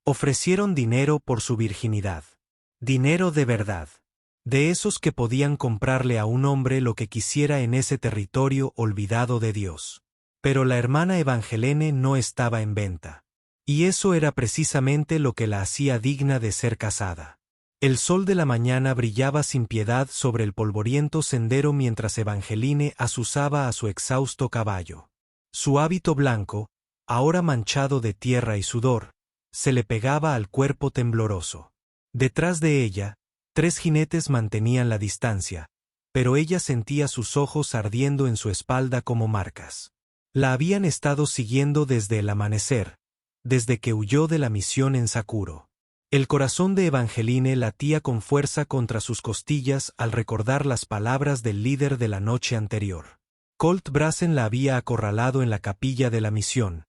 Ofrecieron dinero por su virginidad. Dinero de verdad. De esos que podían comprarle a un hombre lo que quisiera en ese territorio olvidado de Dios. Pero la hermana Evangelene no estaba en venta. Y eso era precisamente lo que la hacía digna de ser casada. El sol de la mañana brillaba sin piedad sobre el polvoriento sendero mientras Evangeline azuzaba a su exhausto caballo. Su hábito blanco, ahora manchado de tierra y sudor, se le pegaba al cuerpo tembloroso. Detrás de ella, 3 jinetes mantenían la distancia, pero ella sentía sus ojos ardiendo en su espalda como marcas. La habían estado siguiendo desde el amanecer, desde que huyó de la misión en Sakuro. El corazón de Evangeline latía con fuerza contra sus costillas al recordar las palabras del líder de la noche anterior. Colt Brazen la había acorralado en la capilla de la misión.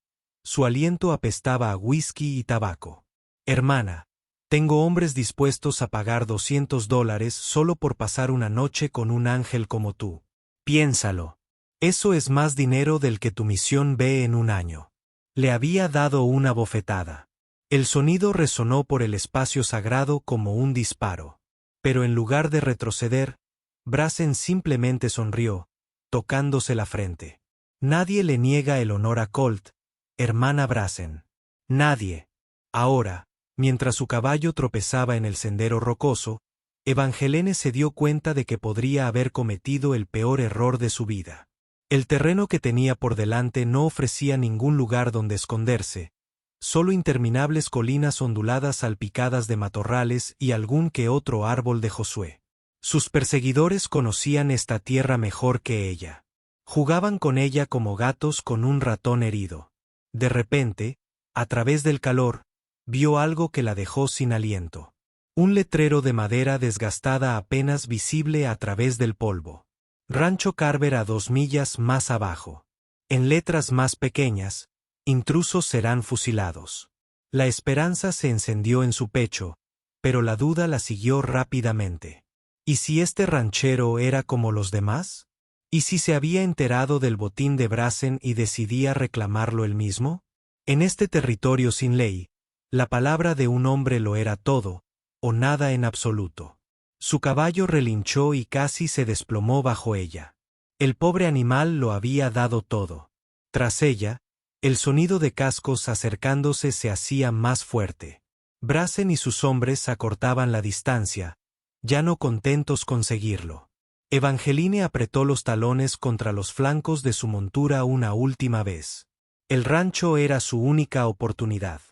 Su aliento apestaba a whisky y tabaco. Hermana, tengo hombres dispuestos a pagar $200 solo por pasar una noche con un ángel como tú. Piénsalo. Eso es más dinero del que tu misión ve en un año. Le había dado una bofetada. El sonido resonó por el espacio sagrado como un disparo. Pero en lugar de retroceder, Brazen simplemente sonrió, tocándose la frente. Nadie le niega el honor a Colt, hermana Brazen. Nadie. Ahora, mientras su caballo tropezaba en el sendero rocoso, Evangelene se dio cuenta de que podría haber cometido el peor error de su vida. El terreno que tenía por delante no ofrecía ningún lugar donde esconderse, solo interminables colinas onduladas salpicadas de matorrales y algún que otro árbol de Josué. Sus perseguidores conocían esta tierra mejor que ella. Jugaban con ella como gatos con un ratón herido. De repente, a través del calor, vio algo que la dejó sin aliento. Un letrero de madera desgastada apenas visible a través del polvo. Rancho Carver a 2 millas más abajo. En letras más pequeñas, intrusos serán fusilados. La esperanza se encendió en su pecho, pero la duda la siguió rápidamente. ¿Y si este ranchero era como los demás? ¿Y si se había enterado del botín de Brazen y decidía reclamarlo él mismo? En este territorio sin ley, la palabra de un hombre lo era todo, o nada en absoluto. Su caballo relinchó y casi se desplomó bajo ella. El pobre animal lo había dado todo. Tras ella, el sonido de cascos acercándose se hacía más fuerte. Brazen y sus hombres acortaban la distancia, ya no contentos con seguirlo. Evangeline apretó los talones contra los flancos de su montura una última vez. El rancho era su única oportunidad.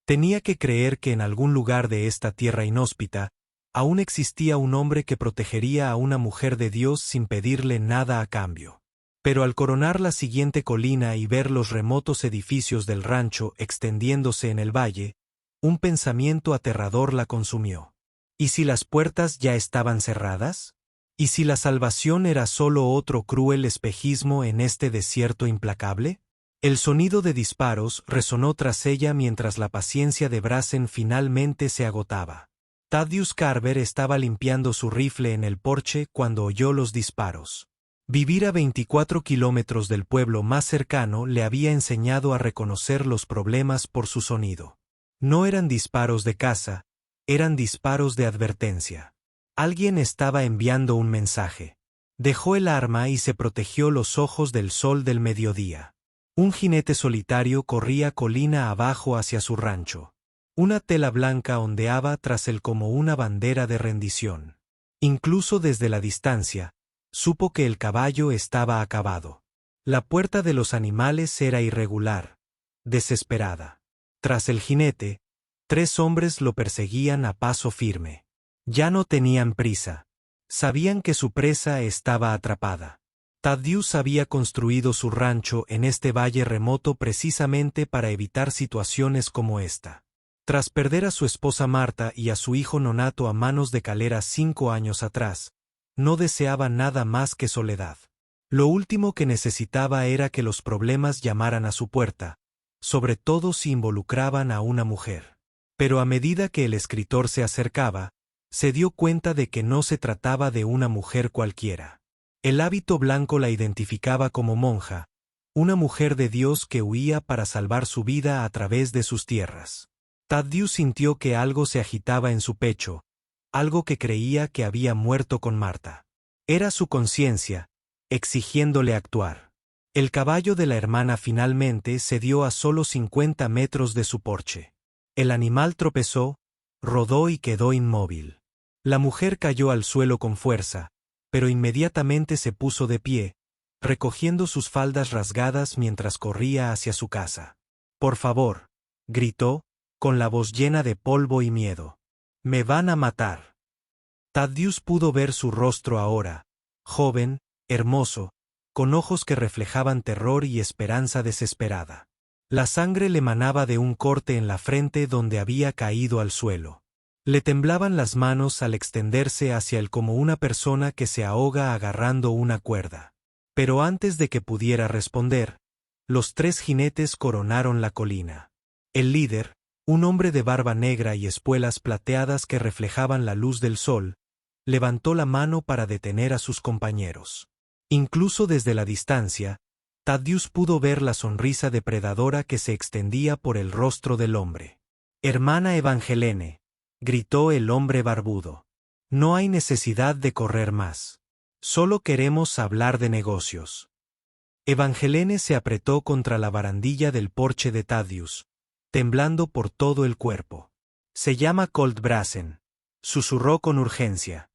Tenía que creer que en algún lugar de esta tierra inhóspita, aún existía un hombre que protegería a una mujer de Dios sin pedirle nada a cambio. Pero al coronar la siguiente colina y ver los remotos edificios del rancho extendiéndose en el valle, un pensamiento aterrador la consumió. ¿Y si las puertas ya estaban cerradas? ¿Y si la salvación era solo otro cruel espejismo en este desierto implacable? El sonido de disparos resonó tras ella mientras la paciencia de Brazen finalmente se agotaba. Thaddeus Carver estaba limpiando su rifle en el porche cuando oyó los disparos. Vivir a 24 kilómetros del pueblo más cercano le había enseñado a reconocer los problemas por su sonido. No eran disparos de caza, eran disparos de advertencia. Alguien estaba enviando un mensaje. Dejó el arma y se protegió los ojos del sol del mediodía. Un jinete solitario corría colina abajo hacia su rancho. Una tela blanca ondeaba tras él como una bandera de rendición. Incluso desde la distancia, supo que el caballo estaba acabado. La puerta de los animales era irregular, desesperada. Tras el jinete, 3 hombres lo perseguían a paso firme. Ya no tenían prisa. Sabían que su presa estaba atrapada. Thaddeus había construido su rancho en este valle remoto precisamente para evitar situaciones como esta. Tras perder a su esposa Marta y a su hijo nonato a manos de Calera 5 años atrás, no deseaba nada más que soledad. Lo último que necesitaba era que los problemas llamaran a su puerta, sobre todo si involucraban a una mujer. Pero a medida que el escritor se acercaba, se dio cuenta de que no se trataba de una mujer cualquiera. El hábito blanco la identificaba como monja, una mujer de Dios que huía para salvar su vida a través de sus tierras. Thaddeus sintió que algo se agitaba en su pecho, algo que creía que había muerto con Marta. Era su conciencia, exigiéndole actuar. El caballo de la hermana finalmente cedió a solo 50 metros de su porche. El animal tropezó, rodó y quedó inmóvil. La mujer cayó al suelo con fuerza, pero inmediatamente se puso de pie, recogiendo sus faldas rasgadas mientras corría hacia su casa. «Por favor», gritó, con la voz llena de polvo y miedo. «Me van a matar». Thaddeus pudo ver su rostro ahora, joven, hermoso, con ojos que reflejaban terror y esperanza desesperada. La sangre le manaba de un corte en la frente donde había caído al suelo. Le temblaban las manos al extenderse hacia él como una persona que se ahoga agarrando una cuerda. Pero antes de que pudiera responder, los 3 jinetes coronaron la colina. El líder, un hombre de barba negra y espuelas plateadas que reflejaban la luz del sol, levantó la mano para detener a sus compañeros. Incluso desde la distancia, Thaddeus pudo ver la sonrisa depredadora que se extendía por el rostro del hombre. «Hermana Evangelene», gritó el hombre barbudo. «No hay necesidad de correr más. Solo queremos hablar de negocios». Evangelene se apretó contra la barandilla del porche de Thaddeus, temblando por todo el cuerpo. «Se llama Colt Brassen», susurró con urgencia.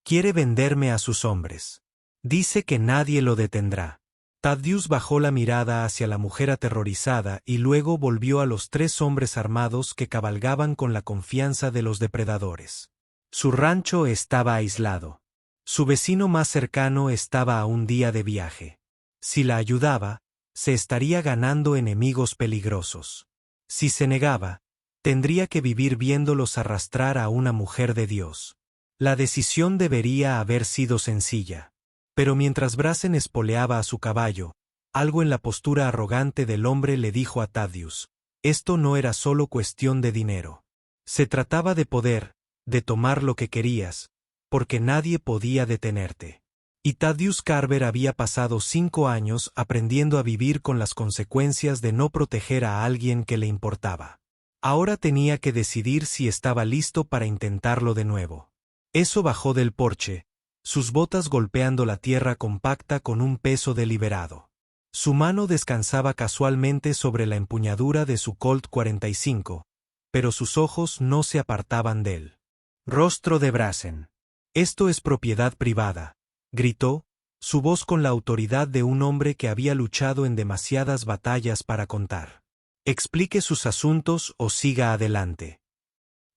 «Quiere venderme a sus hombres. Dice que nadie lo detendrá». Thaddeus bajó la mirada hacia la mujer aterrorizada y luego volvió a los 3 hombres armados que cabalgaban con la confianza de los depredadores. Su rancho estaba aislado. Su vecino más cercano estaba a un día de viaje. Si la ayudaba, se estaría ganando enemigos peligrosos. Si se negaba, tendría que vivir viéndolos arrastrar a una mujer de Dios. La decisión debería haber sido sencilla. Pero mientras Brassen espoleaba a su caballo, algo en la postura arrogante del hombre le dijo a Thaddeus: esto no era solo cuestión de dinero. Se trataba de poder, de tomar lo que querías, porque nadie podía detenerte. Y Thaddeus Carver había pasado 5 años aprendiendo a vivir con las consecuencias de no proteger a alguien que le importaba. Ahora tenía que decidir si estaba listo para intentarlo de nuevo. Eso bajó del porche, sus botas golpeando la tierra compacta con un peso deliberado. Su mano descansaba casualmente sobre la empuñadura de su Colt 45, pero sus ojos no se apartaban de él. «Rostro de Brassen. Esto es propiedad privada», gritó, su voz con la autoridad de un hombre que había luchado en demasiadas batallas para contar. «Explique sus asuntos o siga adelante».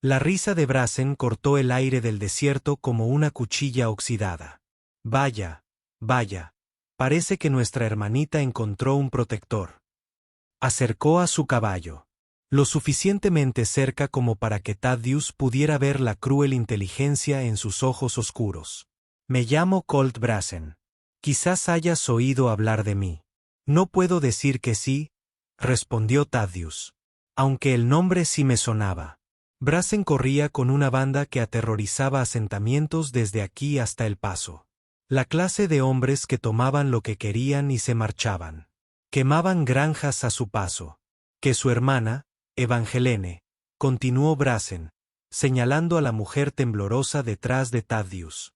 La risa de Brassen cortó el aire del desierto como una cuchilla oxidada. «Vaya, vaya, parece que nuestra hermanita encontró un protector». Acercó a su caballo, lo suficientemente cerca como para que Thaddeus pudiera ver la cruel inteligencia en sus ojos oscuros. «Me llamo Colt Brassen. Quizás hayas oído hablar de mí». «No puedo decir que sí», respondió Thaddeus. «Aunque el nombre sí me sonaba». Brassen corría con una banda que aterrorizaba asentamientos desde aquí hasta El Paso. La clase de hombres que tomaban lo que querían y se marchaban. Quemaban granjas a su paso. Que su hermana, Evangelene, continuó Brassen, señalando a la mujer temblorosa detrás de Thaddeus.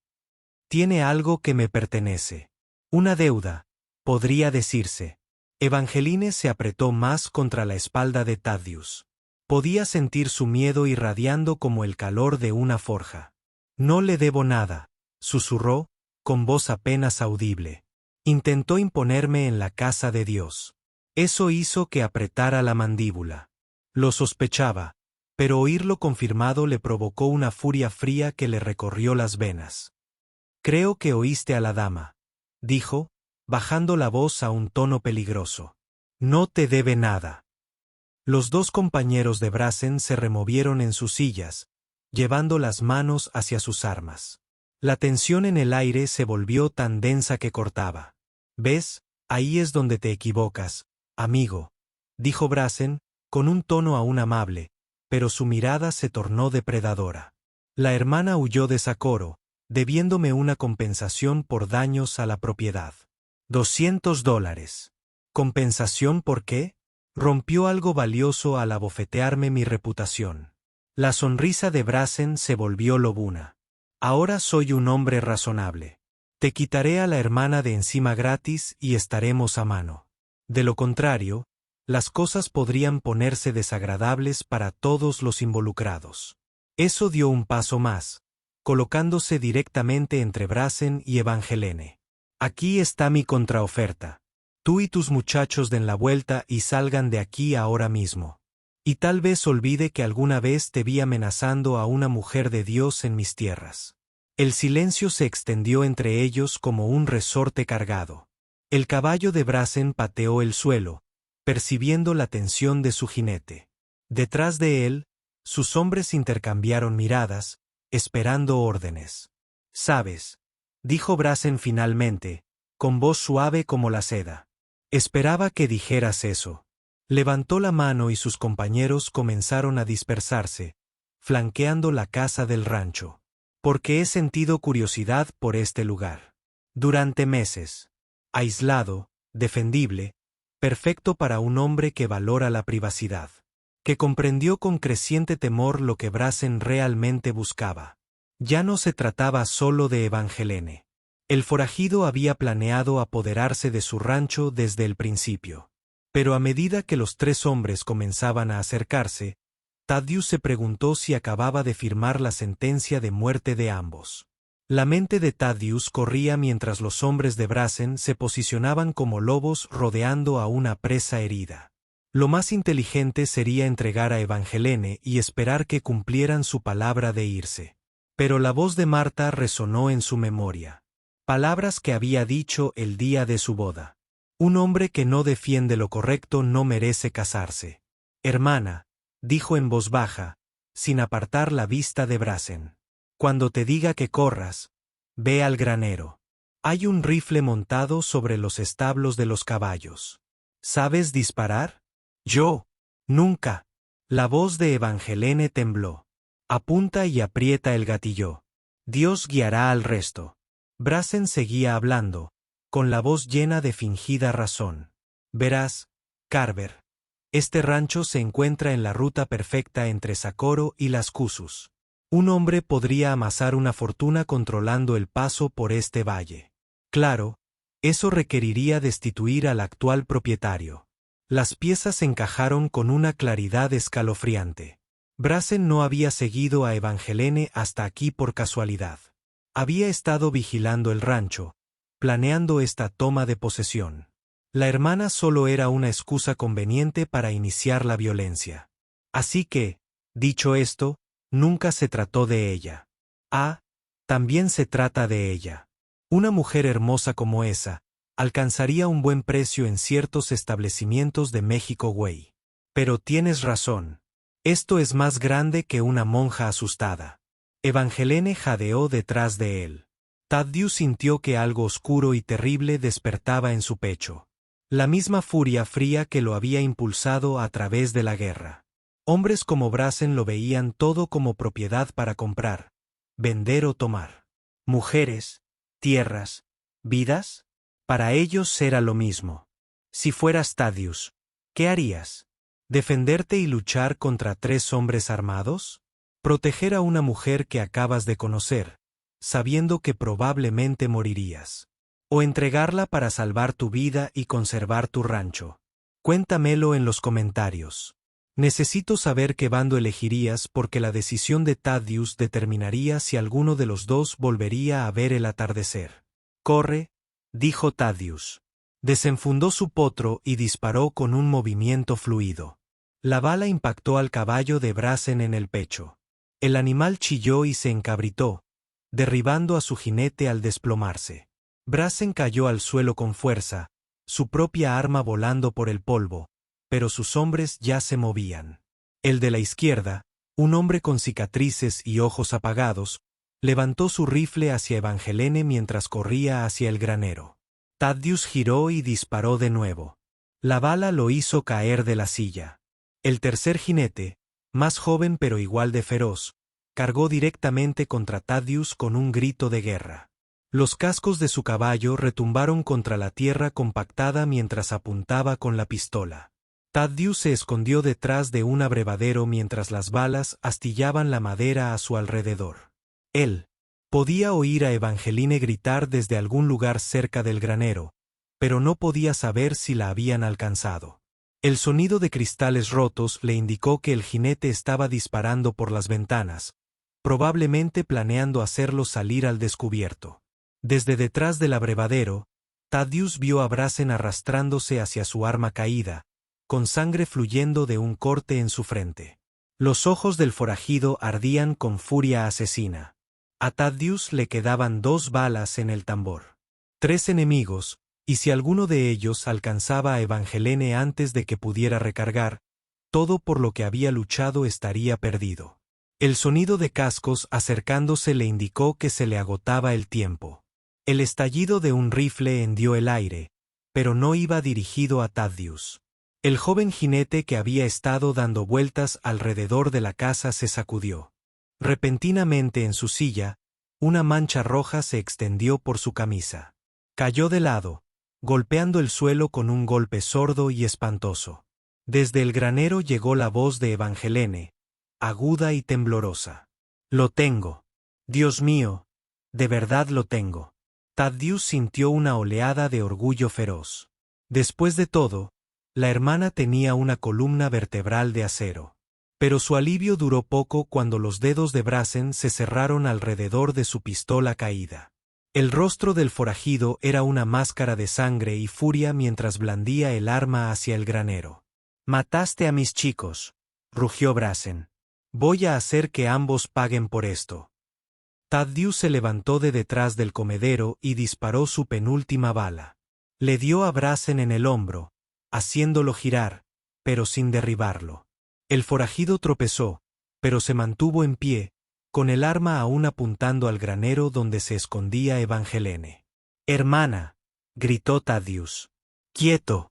«Tiene algo que me pertenece. Una deuda, podría decirse». Evangeline se apretó más contra la espalda de Thaddeus. Podía sentir su miedo irradiando como el calor de una forja. «No le debo nada», susurró, con voz apenas audible. «Intentó imponerme en la casa de Dios». Eso hizo que apretara la mandíbula. Lo sospechaba, pero oírlo confirmado le provocó una furia fría que le recorrió las venas. «Creo que oíste a la dama», dijo, bajando la voz a un tono peligroso. «No te debe nada». Los 2 compañeros de Brassen se removieron en sus sillas, llevando las manos hacia sus armas. La tensión en el aire se volvió tan densa que cortaba. «¿Ves? Ahí es donde te equivocas, amigo», dijo Brassen, con un tono aún amable, pero su mirada se tornó depredadora. «La hermana huyó de Socorro, debiéndome una compensación por daños a la propiedad. $200. ¿Compensación por qué?», Rompió algo valioso al abofetearme mi reputación. La sonrisa de Brazen se volvió lobuna. Ahora soy un hombre razonable. Te quitaré a la hermana de encima gratis y estaremos a mano. De lo contrario, las cosas podrían ponerse desagradables para todos los involucrados. Eso dio un paso más, colocándose directamente entre Brazen y Evangelene. Aquí está mi contraoferta. Tú y tus muchachos den la vuelta y salgan de aquí ahora mismo. Y tal vez olvide que alguna vez te vi amenazando a una mujer de Dios en mis tierras. El silencio se extendió entre ellos como un resorte cargado. El caballo de Brazen pateó el suelo, percibiendo la tensión de su jinete. Detrás de él, sus hombres intercambiaron miradas, esperando órdenes. «¿Sabes?», dijo Brazen finalmente, con voz suave como la seda. «Esperaba que dijeras eso». Levantó la mano y sus compañeros comenzaron a dispersarse, flanqueando la casa del rancho. Porque he sentido curiosidad por este lugar. Durante meses. Aislado, defendible, perfecto para un hombre que valora la privacidad. Que comprendió con creciente temor lo que Brazen realmente buscaba. Ya no se trataba solo de Evangelene. El forajido había planeado apoderarse de su rancho desde el principio. Pero a medida que los tres hombres comenzaban a acercarse, Thaddeus se preguntó si acababa de firmar la sentencia de muerte de ambos. La mente de Thaddeus corría mientras los hombres de Brazen se posicionaban como lobos rodeando a una presa herida. Lo más inteligente sería entregar a Evangelene y esperar que cumplieran su palabra de irse. Pero la voz de Marta resonó en su memoria. Palabras que había dicho el día de su boda. Un hombre que no defiende lo correcto no merece casarse. Hermana, dijo en voz baja, sin apartar la vista de Brazen. Cuando te diga que corras, ve al granero. Hay un rifle montado sobre los establos de los caballos. ¿Sabes disparar? Yo. Nunca. La voz de Evangelene tembló. Apunta y aprieta el gatillo. Dios guiará al resto. Brazen seguía hablando, con la voz llena de fingida razón. Verás, Carver. Este rancho se encuentra en la ruta perfecta entre Socorro y Las Cuzos. Un hombre podría amasar una fortuna controlando el paso por este valle. Claro, eso requeriría destituir al actual propietario. Las piezas encajaron con una claridad escalofriante. Brazen no había seguido a Evangelene hasta aquí por casualidad. Había estado vigilando el rancho, planeando esta toma de posesión. La hermana solo era una excusa conveniente para iniciar la violencia. Así que, dicho esto, nunca se trató de ella. También se trata de ella. Una mujer hermosa como esa, alcanzaría un buen precio en ciertos establecimientos de México Güey. Pero tienes razón. Esto es más grande que una monja asustada. Evangelene jadeó detrás de él. Thaddeus sintió que algo oscuro y terrible despertaba en su pecho. La misma furia fría que lo había impulsado a través de la guerra. Hombres como Brazen lo veían todo como propiedad para comprar, vender o tomar. Mujeres, tierras, vidas, para ellos era lo mismo. Si fueras Thaddeus, ¿qué harías? ¿Defenderte y luchar contra tres hombres armados? ¿Proteger a una mujer que acabas de conocer, sabiendo que probablemente morirías? ¿O entregarla para salvar tu vida y conservar tu rancho? Cuéntamelo en los comentarios. Necesito saber qué bando elegirías porque la decisión de Thaddeus determinaría si alguno de los dos volvería a ver el atardecer. «Corre», dijo Thaddeus. Desenfundó su potro y disparó con un movimiento fluido. La bala impactó al caballo de Brazen en el pecho. El animal chilló y se encabritó, derribando a su jinete al desplomarse. Brazen cayó al suelo con fuerza, su propia arma volando por el polvo, pero sus hombres ya se movían. El de la izquierda, un hombre con cicatrices y ojos apagados, levantó su rifle hacia Evangelene mientras corría hacia el granero. Thaddeus giró y disparó de nuevo. La bala lo hizo caer de la silla. El tercer jinete, más joven pero igual de feroz, cargó directamente contra Thaddeus con un grito de guerra. Los cascos de su caballo retumbaron contra la tierra compactada mientras apuntaba con la pistola. Thaddeus se escondió detrás de un abrevadero mientras las balas astillaban la madera a su alrededor. Él podía oír a Evangeline gritar desde algún lugar cerca del granero, pero no podía saber si la habían alcanzado. El sonido de cristales rotos le indicó que el jinete estaba disparando por las ventanas, probablemente planeando hacerlo salir al descubierto. Desde detrás del abrevadero, Thaddeus vio a Brazen arrastrándose hacia su arma caída, con sangre fluyendo de un corte en su frente. Los ojos del forajido ardían con furia asesina. A Thaddeus le quedaban 2 balas en el tambor. 3 enemigos, y si alguno de ellos alcanzaba a Evangeline antes de que pudiera recargar, todo por lo que había luchado estaría perdido. El sonido de cascos acercándose le indicó que se le agotaba el tiempo. El estallido de un rifle hendió el aire, pero no iba dirigido a Thaddeus. El joven jinete que había estado dando vueltas alrededor de la casa se sacudió. Repentinamente en su silla, una mancha roja se extendió por su camisa. Cayó de lado, golpeando el suelo con un golpe sordo y espantoso. Desde el granero llegó la voz de Evangeline, aguda y temblorosa. «Lo tengo. Dios mío, de verdad lo tengo». Thaddeus sintió una oleada de orgullo feroz. Después de todo, la hermana tenía una columna vertebral de acero. Pero su alivio duró poco cuando los dedos de Brazen se cerraron alrededor de su pistola caída. El rostro del forajido era una máscara de sangre y furia mientras blandía el arma hacia el granero. «Mataste a mis chicos», rugió Brazen. «Voy a hacer que ambos paguen por esto». Thaddeus se levantó de detrás del comedero y disparó su penúltima bala. Le dio a Brazen en el hombro, haciéndolo girar, pero sin derribarlo. El forajido tropezó, pero se mantuvo en pie, con el arma aún apuntando al granero donde se escondía Evangeline. «Hermana», gritó Thaddeus. «¡Quieto!».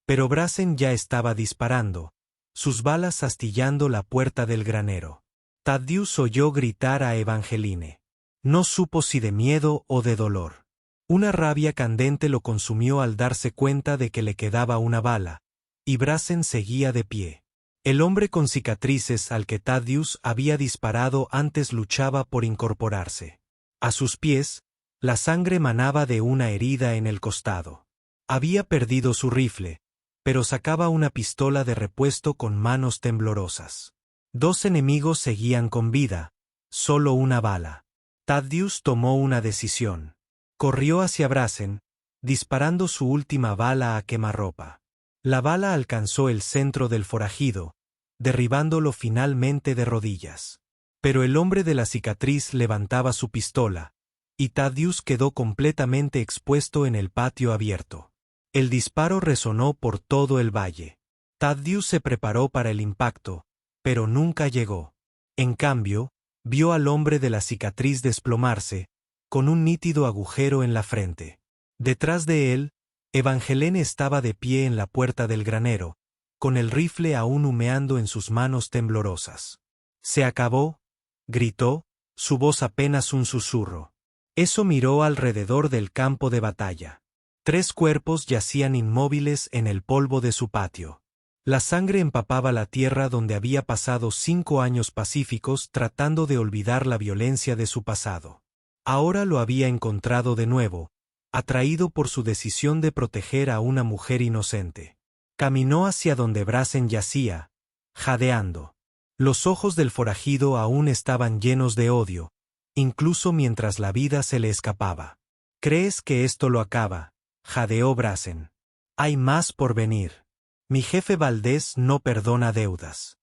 Pero Brazen ya estaba disparando, sus balas astillando la puerta del granero. Thaddeus oyó gritar a Evangeline. No supo si de miedo o de dolor. Una rabia candente lo consumió al darse cuenta de que le quedaba una bala, y Brazen seguía de pie. El hombre con cicatrices al que Thaddeus había disparado antes luchaba por incorporarse. A sus pies, la sangre manaba de una herida en el costado. Había perdido su rifle, pero sacaba una pistola de repuesto con manos temblorosas. 2 enemigos seguían con vida, solo una bala. Thaddeus tomó una decisión. Corrió hacia Brazen, disparando su última bala a quemarropa. La bala alcanzó el centro del forajido, derribándolo finalmente de rodillas. Pero el hombre de la cicatriz levantaba su pistola, y Thaddeus quedó completamente expuesto en el patio abierto. El disparo resonó por todo el valle. Thaddeus se preparó para el impacto, pero nunca llegó. En cambio, vio al hombre de la cicatriz desplomarse, con un nítido agujero en la frente. Detrás de él, Evangeline estaba de pie en la puerta del granero, con el rifle aún humeando en sus manos temblorosas. «Se acabó», gritó, su voz apenas un susurro. Eso miró alrededor del campo de batalla. 3 cuerpos yacían inmóviles en el polvo de su patio. La sangre empapaba la tierra donde había pasado 5 años pacíficos tratando de olvidar la violencia de su pasado. Ahora lo había encontrado de nuevo, atraído por su decisión de proteger a una mujer inocente. Caminó hacia donde Brazen yacía, jadeando. Los ojos del forajido aún estaban llenos de odio, incluso mientras la vida se le escapaba. «¿Crees que esto lo acaba?», jadeó Brazen. «Hay más por venir. Mi jefe Valdés no perdona deudas».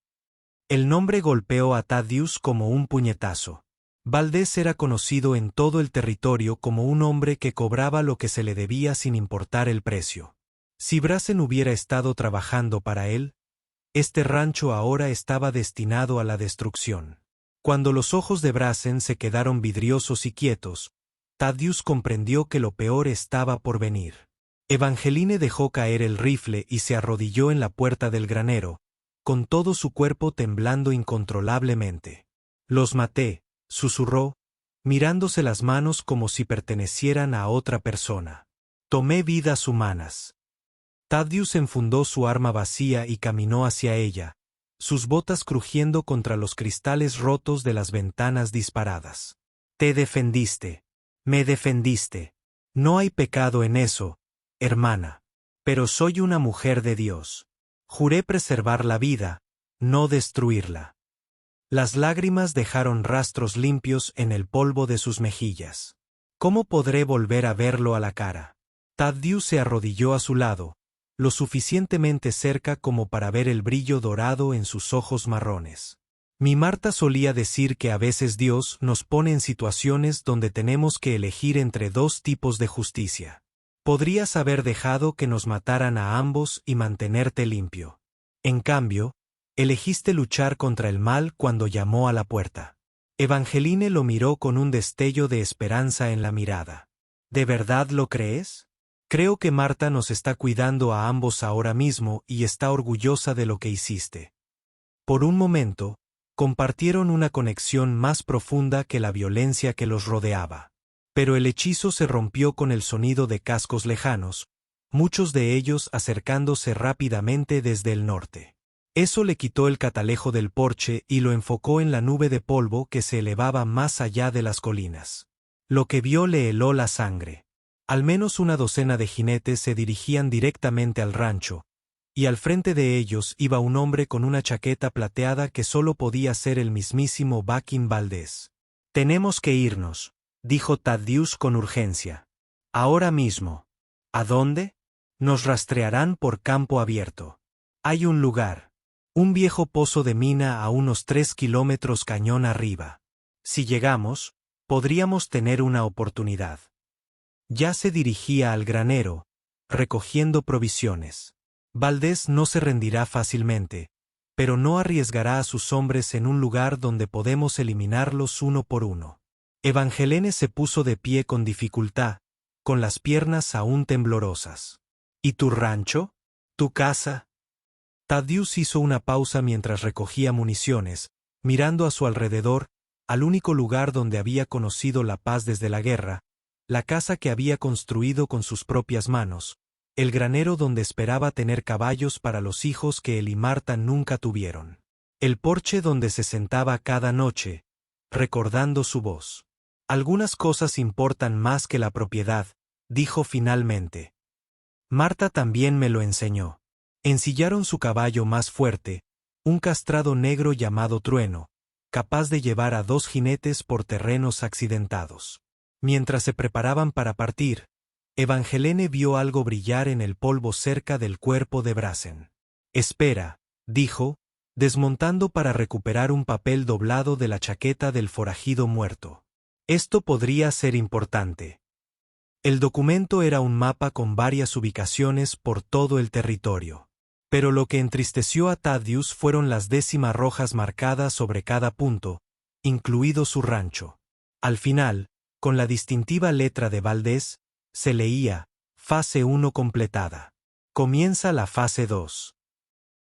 El nombre golpeó a Thaddeus como un puñetazo. Valdés era conocido en todo el territorio como un hombre que cobraba lo que se le debía sin importar el precio. Si Brazen hubiera estado trabajando para él, este rancho ahora estaba destinado a la destrucción. Cuando los ojos de Brazen se quedaron vidriosos y quietos, Thaddeus comprendió que lo peor estaba por venir. Evangeline dejó caer el rifle y se arrodilló en la puerta del granero, con todo su cuerpo temblando incontrolablemente. «Los maté», susurró, mirándose las manos como si pertenecieran a otra persona. «Tomé vidas humanas». Thaddeus enfundó su arma vacía y caminó hacia ella, sus botas crujiendo contra los cristales rotos de las ventanas disparadas. Te defendiste. Me defendiste. No hay pecado en eso, hermana. Pero soy una mujer de Dios. Juré preservar la vida, no destruirla. Las lágrimas dejaron rastros limpios en el polvo de sus mejillas. ¿Cómo podré volver a verlo a la cara? Thaddeus se arrodilló a su lado, lo suficientemente cerca como para ver el brillo dorado en sus ojos marrones. Mi Marta solía decir que a veces Dios nos pone en situaciones donde tenemos que elegir entre dos tipos de justicia. Podrías haber dejado que nos mataran a ambos y mantenerte limpio. En cambio, elegiste luchar contra el mal cuando llamó a la puerta. Evangeline lo miró con un destello de esperanza en la mirada. ¿De verdad lo crees? Creo que Marta nos está cuidando a ambos ahora mismo y está orgullosa de lo que hiciste. Por un momento, compartieron una conexión más profunda que la violencia que los rodeaba. Pero el hechizo se rompió con el sonido de cascos lejanos, muchos de ellos acercándose rápidamente desde el norte. Eso le quitó el catalejo del porche y lo enfocó en la nube de polvo que se elevaba más allá de las colinas. Lo que vio le heló la sangre. Al menos una docena de jinetes se dirigían directamente al rancho, y al frente de ellos iba un hombre con una chaqueta plateada que solo podía ser el mismísimo Bucking Valdés. «Tenemos que irnos», dijo Thaddeus con urgencia. «Ahora mismo». «¿A dónde?» «Nos rastrearán por campo abierto. Hay un lugar. Un viejo pozo de mina a unos 3 kilómetros cañón arriba. Si llegamos, podríamos tener una oportunidad». Ya se dirigía al granero, recogiendo provisiones. Valdés no se rendirá fácilmente, pero no arriesgará a sus hombres en un lugar donde podemos eliminarlos uno por uno. Evangeline se puso de pie con dificultad, con las piernas aún temblorosas. ¿Y tu rancho? ¿Tu casa? Thaddeus hizo una pausa mientras recogía municiones, mirando a su alrededor, al único lugar donde había conocido la paz desde la guerra, la casa que había construido con sus propias manos, el granero donde esperaba tener caballos para los hijos que él y Marta nunca tuvieron, el porche donde se sentaba cada noche, recordando su voz. Algunas cosas importan más que la propiedad, dijo finalmente. Marta también me lo enseñó. Ensillaron su caballo más fuerte, un castrado negro llamado Trueno, capaz de llevar a 2 jinetes por terrenos accidentados. Mientras se preparaban para partir, Evangeline vio algo brillar en el polvo cerca del cuerpo de Brazen. «Espera», dijo, desmontando para recuperar un papel doblado de la chaqueta del forajido muerto. «Esto podría ser importante». El documento era un mapa con varias ubicaciones por todo el territorio. Pero lo que entristeció a Thaddeus fueron las décimas rojas marcadas sobre cada punto, incluido su rancho. Al final, con la distintiva letra de Valdés, se leía, Fase 1 completada. Comienza la fase 2.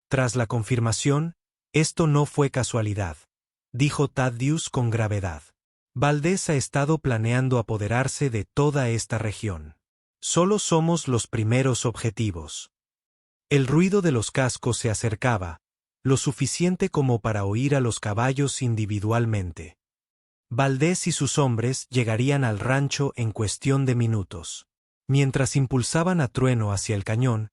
Tras la confirmación, esto no fue casualidad, dijo Thaddeus con gravedad. Valdés ha estado planeando apoderarse de toda esta región. Solo somos los primeros objetivos. El ruido de los cascos se acercaba, lo suficiente como para oír a los caballos individualmente. Valdés y sus hombres llegarían al rancho en cuestión de minutos. Mientras impulsaban a Trueno hacia el cañón,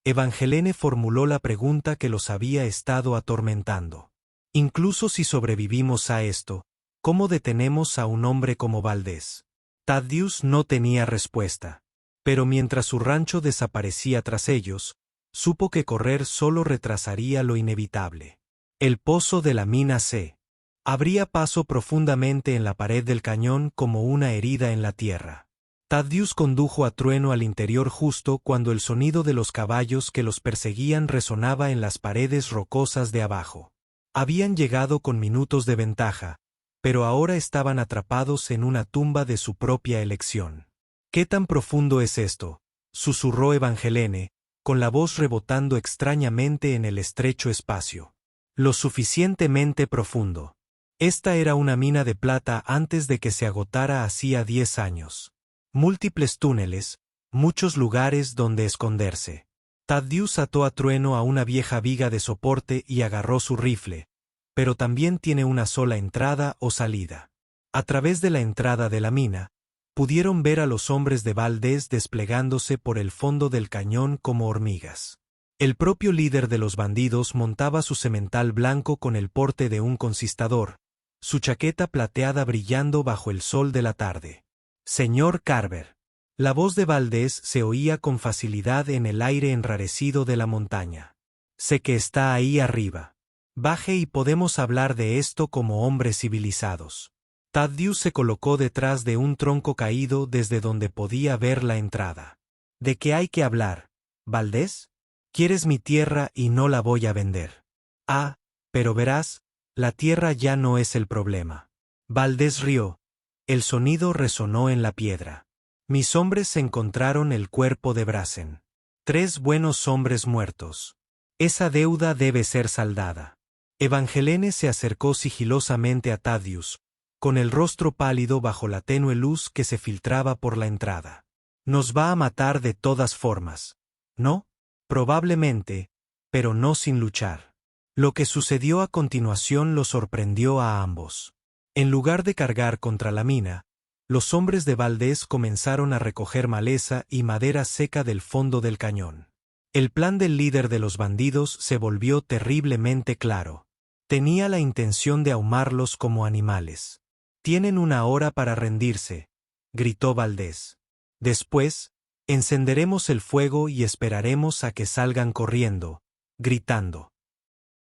Evangeline formuló la pregunta que los había estado atormentando. Incluso si sobrevivimos a esto, ¿cómo detenemos a un hombre como Valdés? Thaddeus no tenía respuesta. Pero mientras su rancho desaparecía tras ellos, supo que correr solo retrasaría lo inevitable. El pozo de la mina C. Abría paso profundamente en la pared del cañón como una herida en la tierra. Thaddeus condujo a Trueno al interior justo cuando el sonido de los caballos que los perseguían resonaba en las paredes rocosas de abajo. Habían llegado con minutos de ventaja, pero ahora estaban atrapados en una tumba de su propia elección. «¿Qué tan profundo es esto?», susurró Evangeline, con la voz rebotando extrañamente en el estrecho espacio. «Lo suficientemente profundo». Esta era una mina de plata antes de que se agotara hacía 10 años. Múltiples túneles, muchos lugares donde esconderse. Thaddeus ató a Trueno a una vieja viga de soporte y agarró su rifle, pero también tiene una sola entrada o salida. A través de la entrada de la mina, pudieron ver a los hombres de Valdés desplegándose por el fondo del cañón como hormigas. El propio líder de los bandidos montaba su semental blanco con el porte de un conquistador, su chaqueta plateada brillando bajo el sol de la tarde. «Señor Carver». La voz de Valdés se oía con facilidad en el aire enrarecido de la montaña. «Sé que está ahí arriba. Baje y podemos hablar de esto como hombres civilizados». Thaddeus se colocó detrás de un tronco caído desde donde podía ver la entrada. «¿De qué hay que hablar, Valdés? Quieres mi tierra y no la voy a vender. Ah, pero verás, la tierra ya no es el problema». Valdés rió. El sonido resonó en la piedra. «Mis hombres encontraron el cuerpo de Brazen. 3 buenos hombres muertos. Esa deuda debe ser saldada». Evangelene se acercó sigilosamente a Thaddeus, con el rostro pálido bajo la tenue luz que se filtraba por la entrada. «Nos va a matar de todas formas, ¿no? Probablemente, pero no sin luchar». Lo que sucedió a continuación lo sorprendió a ambos. En lugar de cargar contra la mina, los hombres de Valdés comenzaron a recoger maleza y madera seca del fondo del cañón. El plan del líder de los bandidos se volvió terriblemente claro. Tenía la intención de ahumarlos como animales. «Tienen 1 hora para rendirse», gritó Valdés. «Después, encenderemos el fuego y esperaremos a que salgan corriendo, gritando».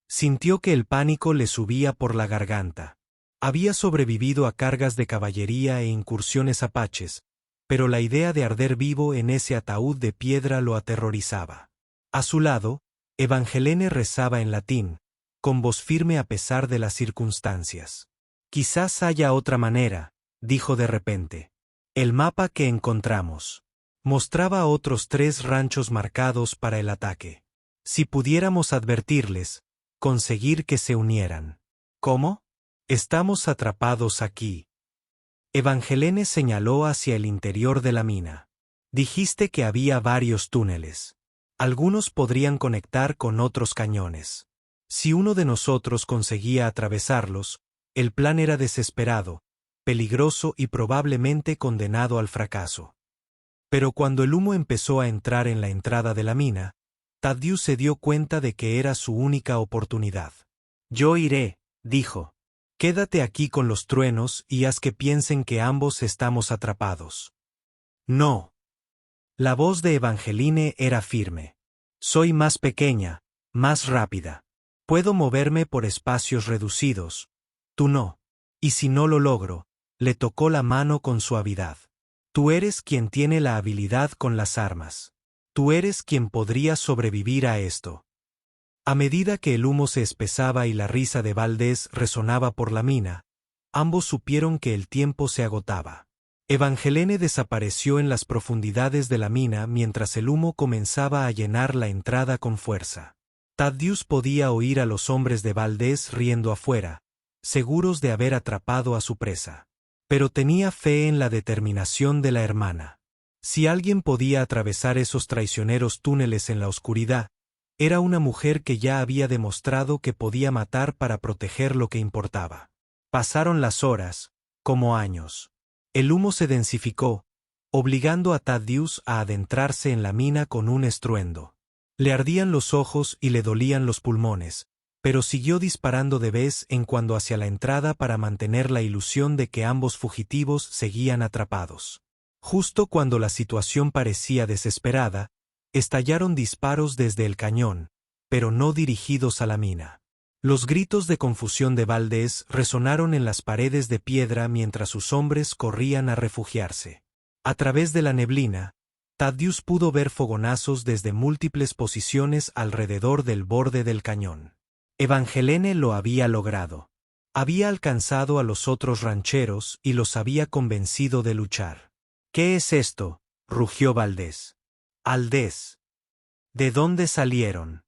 Sintió que el pánico le subía por la garganta. Había sobrevivido a cargas de caballería e incursiones apaches, pero la idea de arder vivo en ese ataúd de piedra lo aterrorizaba. A su lado, Evangelene rezaba en latín, con voz firme a pesar de las circunstancias. «Quizás haya otra manera», dijo de repente. «El mapa que encontramos mostraba otros 3 ranchos marcados para el ataque. Si pudiéramos advertirles, conseguir que se unieran». «¿Cómo? Estamos atrapados aquí». Evangelene señaló hacia el interior de la mina. «Dijiste que había varios túneles. Algunos podrían conectar con otros cañones. Si uno de nosotros conseguía atravesarlos, el plan era desesperado, peligroso y probablemente condenado al fracaso». Pero cuando el humo empezó a entrar en la entrada de la mina, Thaddeus se dio cuenta de que era su única oportunidad. «Yo iré», dijo. «Quédate aquí con los truenos y haz que piensen que ambos estamos atrapados». «No». La voz de Evangeline era firme. «Soy más pequeña, más rápida. Puedo moverme por espacios reducidos. Tú no. Y si no lo logro», le tocó la mano con suavidad. «Tú eres quien tiene la habilidad con las armas. Tú eres quien podría sobrevivir a esto». A medida que el humo se espesaba y la risa de Valdés resonaba por la mina, ambos supieron que el tiempo se agotaba. Evangelene desapareció en las profundidades de la mina mientras el humo comenzaba a llenar la entrada con fuerza. Thaddeus podía oír a los hombres de Valdés riendo afuera, seguros de haber atrapado a su presa. Pero tenía fe en la determinación de la hermana. Si alguien podía atravesar esos traicioneros túneles en la oscuridad, era una mujer que ya había demostrado que podía matar para proteger lo que importaba. Pasaron las horas, como años. El humo se densificó, obligando a Thaddeus a adentrarse en la mina con un estruendo. Le ardían los ojos y le dolían los pulmones, pero siguió disparando de vez en cuando hacia la entrada para mantener la ilusión de que ambos fugitivos seguían atrapados. Justo cuando la situación parecía desesperada, estallaron disparos desde el cañón, pero no dirigidos a la mina. Los gritos de confusión de Valdés resonaron en las paredes de piedra mientras sus hombres corrían a refugiarse. A través de la neblina, Thaddeus pudo ver fogonazos desde múltiples posiciones alrededor del borde del cañón. Evangelene lo había logrado. Había alcanzado a los otros rancheros y los había convencido de luchar. «¿Qué es esto?», rugió Valdés. «Aldés. ¿De dónde salieron?».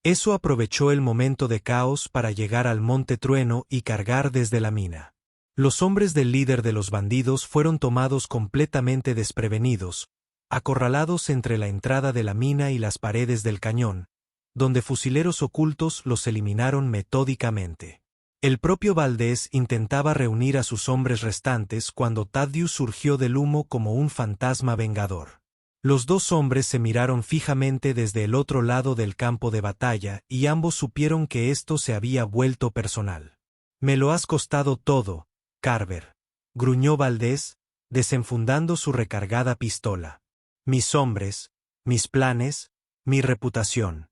Eso aprovechó el momento de caos para llegar al Monte Trueno y cargar desde la mina. Los hombres del líder de los bandidos fueron tomados completamente desprevenidos, acorralados entre la entrada de la mina y las paredes del cañón, donde fusileros ocultos los eliminaron metódicamente. El propio Valdés intentaba reunir a sus hombres restantes cuando Thaddeus surgió del humo como un fantasma vengador. Los dos hombres se miraron fijamente desde el otro lado del campo de batalla y ambos supieron que esto se había vuelto personal. «Me lo has costado todo, Carver», gruñó Valdés, desenfundando su recargada pistola. «Mis hombres, mis planes, mi reputación».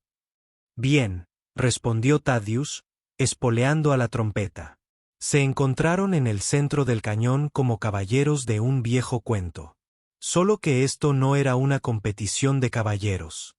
«Bien», respondió Thaddeus, espoleando a la trompeta. Se encontraron en el centro del cañón como caballeros de un viejo cuento. Solo que esto no era una competición de caballeros.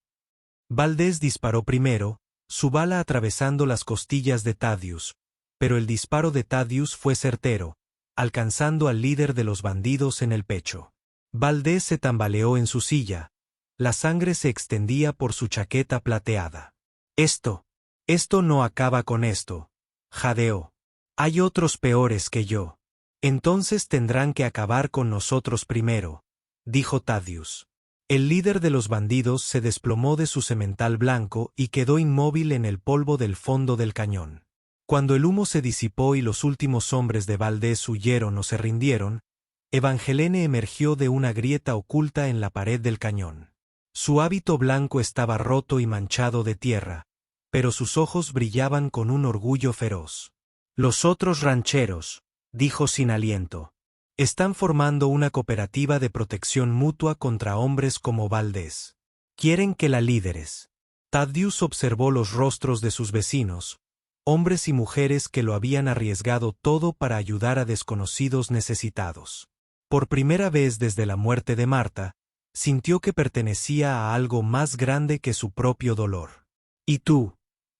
Valdés disparó primero, su bala atravesando las costillas de Thaddeus, pero el disparo de Thaddeus fue certero, alcanzando al líder de los bandidos en el pecho. Valdés se tambaleó en su silla, la sangre se extendía por su chaqueta plateada. Esto no acaba con esto», jadeó. «Hay otros peores que yo. Entonces tendrán que acabar con nosotros primero», dijo Thaddeus. El líder de los bandidos se desplomó de su semental blanco y quedó inmóvil en el polvo del fondo del cañón. Cuando el humo se disipó y los últimos hombres de Valdés huyeron o se rindieron, Evangelene emergió de una grieta oculta en la pared del cañón. Su hábito blanco estaba roto y manchado de tierra, pero sus ojos brillaban con un orgullo feroz. «Los otros rancheros», dijo sin aliento, «están formando una cooperativa de protección mutua contra hombres como Valdés. Quieren que la líderes». Thaddeus observó los rostros de sus vecinos, hombres y mujeres que lo habían arriesgado todo para ayudar a desconocidos necesitados. Por primera vez desde la muerte de Marta, sintió que pertenecía a algo más grande que su propio dolor. «¿Y tú,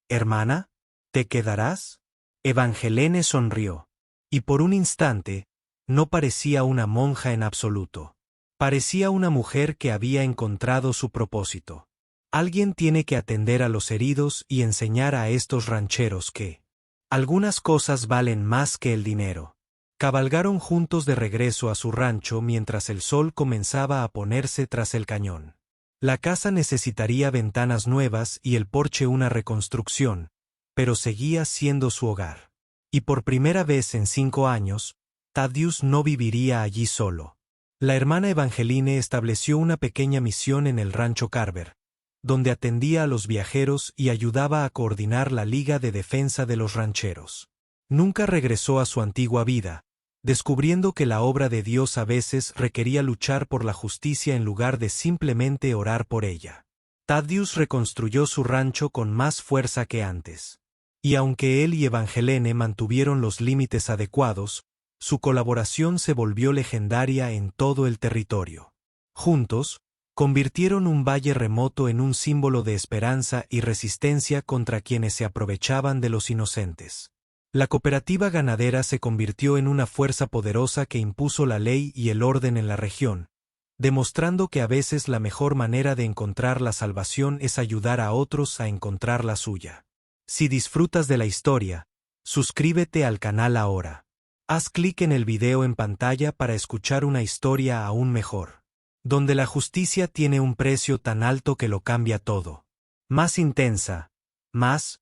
hermana? ¿Te quedarás?» Evangelene sonrió. Y por un instante, no parecía una monja en absoluto. Parecía una mujer que había encontrado su propósito. Alguien tiene que atender a los heridos y enseñar a estos rancheros que algunas cosas valen más que el dinero. Cabalgaron juntos de regreso a su rancho mientras el sol comenzaba a ponerse tras el cañón. La casa necesitaría ventanas nuevas y el porche una reconstrucción, pero seguía siendo su hogar. Y por primera vez en 5 años, Thaddeus no viviría allí solo. La hermana Evangeline estableció una pequeña misión en el rancho Carver, donde atendía a los viajeros y ayudaba a coordinar la Liga de Defensa de los Rancheros. Nunca regresó a su antigua vida, descubriendo que la obra de Dios a veces requería luchar por la justicia en lugar de simplemente orar por ella. Thaddeus reconstruyó su rancho con más fuerza que antes. Y aunque él y Evangelene mantuvieron los límites adecuados, su colaboración se volvió legendaria en todo el territorio. Juntos, convirtieron un valle remoto en un símbolo de esperanza y resistencia contra quienes se aprovechaban de los inocentes. La cooperativa ganadera se convirtió en una fuerza poderosa que impuso la ley y el orden en la región, demostrando que a veces la mejor manera de encontrar la salvación es ayudar a otros a encontrar la suya. Si disfrutas de la historia, suscríbete al canal ahora. Haz clic en el video en pantalla para escuchar una historia aún mejor, donde la justicia tiene un precio tan alto que lo cambia todo. Más intensa, más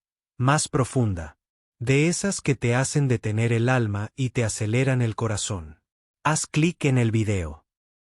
profunda. De esas que te hacen detener el alma y te aceleran el corazón. Haz clic en el video.